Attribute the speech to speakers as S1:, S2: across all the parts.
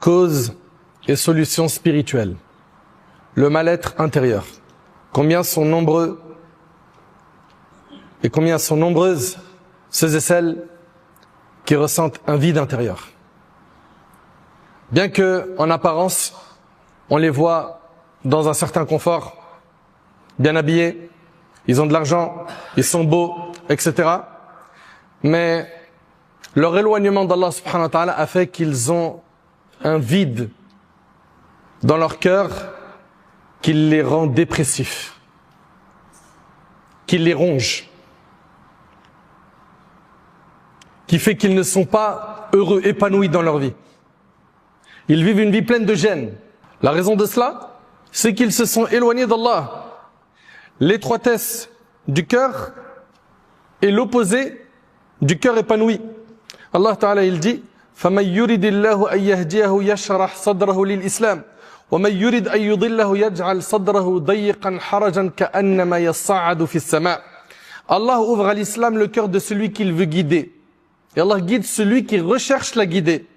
S1: cause et solution spirituelle. Le mal-être intérieur. Combien sont nombreux et combien sont nombreuses ceux et celles qui ressentent un vide intérieur. Bien que, en apparence, on les voit dans un certain confort, bien habillés, ils ont de l'argent, ils sont beaux, etc. Mais leur éloignement d'Allah subhanahu wa ta'ala a fait qu'ils ont un vide dans leur cœur qui les rend dépressifs, qui les ronge, qui fait qu'ils ne sont pas heureux, épanouis dans leur vie. Ils vivent une vie pleine de gêne. La raison de cela, c'est qu'ils se sont éloignés d'Allah. L'étroitesse du cœur est l'opposé du cœur épanoui. Allah Ta'ala il dit فَمَنْ يُرِدِ اللَّهُ أَنْ يَهْدِيَهُ يَشْرَحْ صَدْرَهُ لِلْإِسْلَامِ وَمَنْ يُرِدْ أَنْ يُضِلَّهُ يَجْعَلْ صَدْرَهُ ضَيِّقًا حَرَجًا كَأَنَّمَا يَصَّعَّدُ فِي السَّمَاءِ. Allah ouvre à l'islam le cœur de celui qu'il veut guider. Et Allah guide celui qui recherche la guider.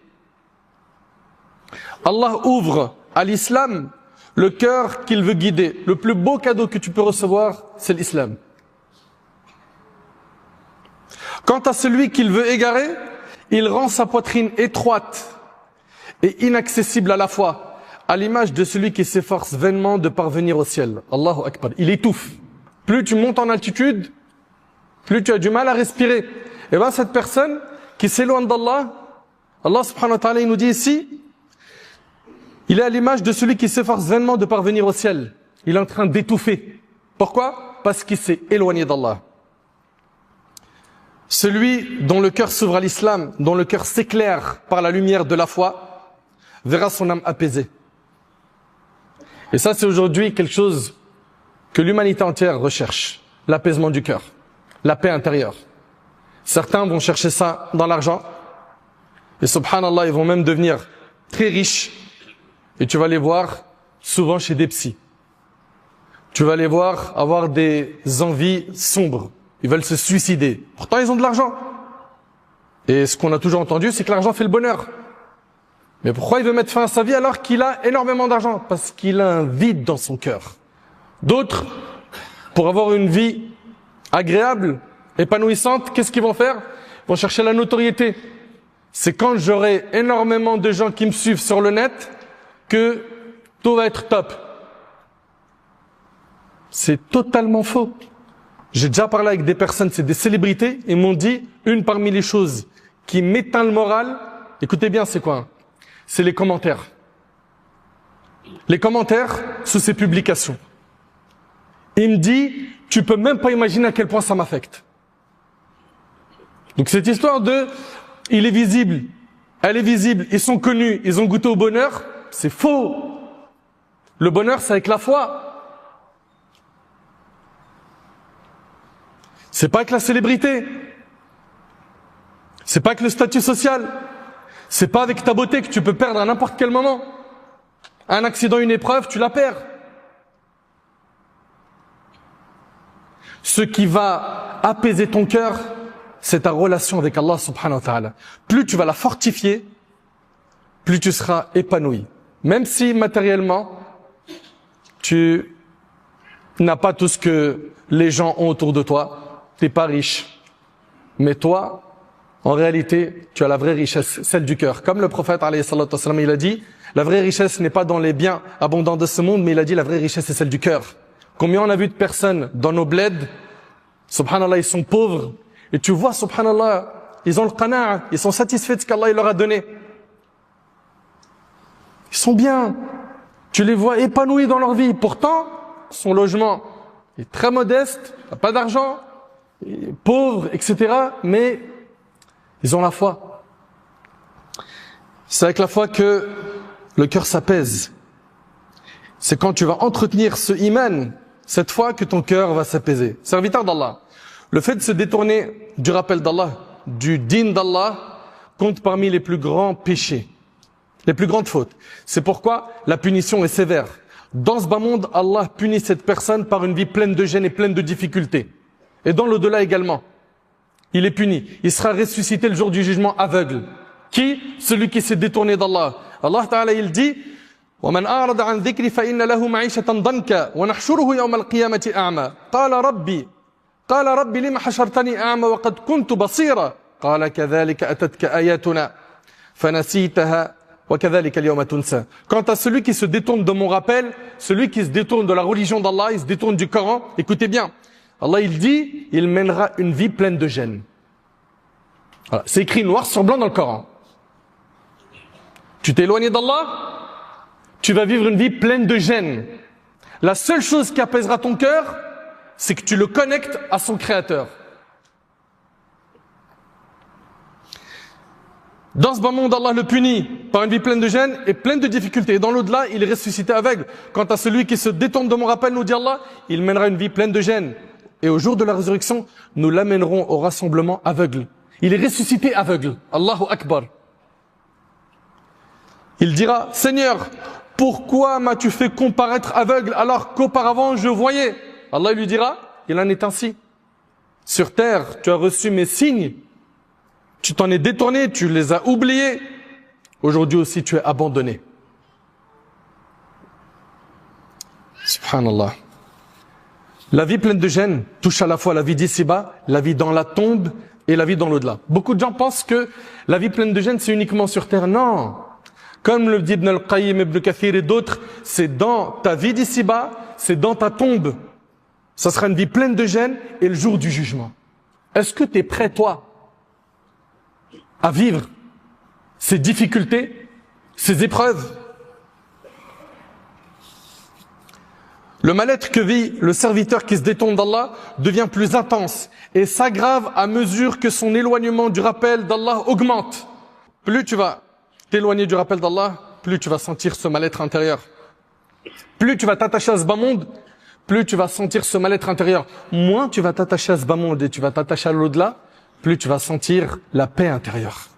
S1: Allah ouvre à l'islam le cœur qu'il veut guider. Le plus beau cadeau que tu peux recevoir, c'est l'islam. Quant à celui qu'il veut égarer, il rend sa poitrine étroite et inaccessible à la fois, à l'image de celui qui s'efforce vainement de parvenir au ciel. Allahu Akbar. Il étouffe. Plus tu montes en altitude, plus tu as du mal à respirer. Et bien cette personne qui s'éloigne d'Allah, Allah subhanahu wa ta'ala il nous dit ici, il est à l'image de celui qui s'efforce vainement de parvenir au ciel. Il est en train d'étouffer. Pourquoi? Parce qu'il s'est éloigné d'Allah. Celui dont le cœur s'ouvre à l'islam, dont le cœur s'éclaire par la lumière de la foi, verra son âme apaisée. Et ça, c'est aujourd'hui quelque chose que l'humanité entière recherche. L'apaisement du cœur, la paix intérieure. Certains vont chercher ça dans l'argent. Et subhanallah, ils vont même devenir très riches. Et tu vas les voir souvent chez des psys. Tu vas les voir avoir des envies sombres. Ils veulent se suicider. Pourtant, ils ont de l'argent. Et ce qu'on a toujours entendu, c'est que l'argent fait le bonheur. Mais pourquoi il veut mettre fin à sa vie alors qu'il a énormément d'argent? Parce qu'il a un vide dans son cœur. D'autres, pour avoir une vie agréable, épanouissante, qu'est-ce qu'ils vont faire? Ils vont chercher la notoriété. C'est quand j'aurai énormément de gens qui me suivent sur le net que tout va être top. C'est totalement faux. J'ai déjà parlé avec des personnes, c'est des célébrités, et m'ont dit, une parmi les choses qui m'éteint le moral, écoutez bien, c'est quoi? C'est les commentaires. Les commentaires sous ces publications. Il me dit, tu peux même pas imaginer à quel point ça m'affecte. Donc cette histoire de, il est visible, elle est visible, ils sont connus, ils ont goûté au bonheur, c'est faux. Le bonheur, c'est avec la foi. C'est pas que la célébrité. C'est pas que le statut social. C'est pas avec ta beauté que tu peux perdre à n'importe quel moment. Un accident, une épreuve, tu la perds. Ce qui va apaiser ton cœur, c'est ta relation avec Allah subhanahu wa ta'ala. Plus tu vas la fortifier, plus tu seras épanoui. Même si matériellement, tu n'as pas tout ce que les gens ont autour de toi, t'es pas riche. Mais toi, en réalité, tu as la vraie richesse, celle du cœur. Comme le prophète, alayhi salatu wassalam, il a dit, la vraie richesse n'est pas dans les biens abondants de ce monde, mais il a dit, la vraie richesse, c'est celle du cœur. Combien on a vu de personnes dans nos bleds, subhanallah, ils sont pauvres, et tu vois, subhanallah, ils ont le qana'a, ils sont satisfaits de ce qu'Allah leur a donné. Ils sont bien. Tu les vois épanouis dans leur vie. Pourtant, son logement est très modeste, il n'a pas d'argent, il est pauvre, etc. Mais ils ont la foi. C'est avec la foi que le cœur s'apaise. C'est quand tu vas entretenir ce iman, cette foi, que ton cœur va s'apaiser. Serviteur d'Allah, le fait de se détourner du rappel d'Allah, du din d'Allah, compte parmi les plus grands péchés, les plus grandes fautes. C'est pourquoi la punition est sévère. Dans ce bas monde, Allah punit cette personne par une vie pleine de gêne et pleine de difficultés. Et dans l'au-delà également, il est puni. Il sera ressuscité le jour du jugement aveugle. Qui? Celui qui s'est détourné d'Allah. Allah Ta'ala il dit وَمَنْ أَعْرَضَ عَنْ ذِكْرِ فَإِنَّ لَهُ مَعِيشَةً ضَنْكَ وَنَحْشُرُهُ يَوْمَ الْقِيَامَةِ أَعْمَى قال ربي لما حشرتني أعمى وقد كنت بصيرا قال كذلك أتتك آياتنا فنسيتها وكذلك اليوم تنسى. Quant à celui qui se détourne de mon rappel, celui qui se détourne de la religion d'Allah, il se détourne du Coran, écoutez bien, Allah il dit, il mènera une vie pleine de gêne. Voilà, c'est écrit noir sur blanc dans le Coran. Tu t'es éloigné d'Allah, tu vas vivre une vie pleine de gêne. La seule chose qui apaisera ton cœur, c'est que tu le connectes à son créateur. Dans ce bas monde, Allah le punit par une vie pleine de gêne et pleine de difficultés. Et dans l'au-delà, il est ressuscité aveugle. Quant à celui qui se détourne de mon rappel, nous dit Allah, il mènera une vie pleine de gêne. Et au jour de la résurrection, nous l'amènerons au rassemblement aveugle. Il est ressuscité aveugle. Allahu Akbar. Il dira, Seigneur, pourquoi m'as-tu fait comparaître aveugle alors qu'auparavant je voyais? Allah lui dira, il en est ainsi. Sur terre, tu as reçu mes signes, tu t'en es détourné, tu les as oubliés. Aujourd'hui aussi, tu es abandonné. Subhanallah. La vie pleine de gêne touche à la fois la vie d'ici-bas, la vie dans la tombe et la vie dans l'au-delà. Beaucoup de gens pensent que la vie pleine de gêne, c'est uniquement sur terre. Non. Comme le dit Ibn al-Qayyim, Ibn Kathir et d'autres, c'est dans ta vie d'ici-bas, c'est dans ta tombe. Ça sera une vie pleine de gêne et le jour du jugement. Est-ce que tu es prêt, toi, à vivre ces difficultés, ces épreuves? Le mal-être que vit le serviteur qui se détourne d'Allah devient plus intense et s'aggrave à mesure que son éloignement du rappel d'Allah augmente. Plus tu vas t'éloigner du rappel d'Allah, plus tu vas sentir ce mal-être intérieur. Plus tu vas t'attacher à ce bas monde, plus tu vas sentir ce mal-être intérieur. Moins tu vas t'attacher à ce bas monde et tu vas t'attacher à l'au-delà, plus tu vas sentir la paix intérieure.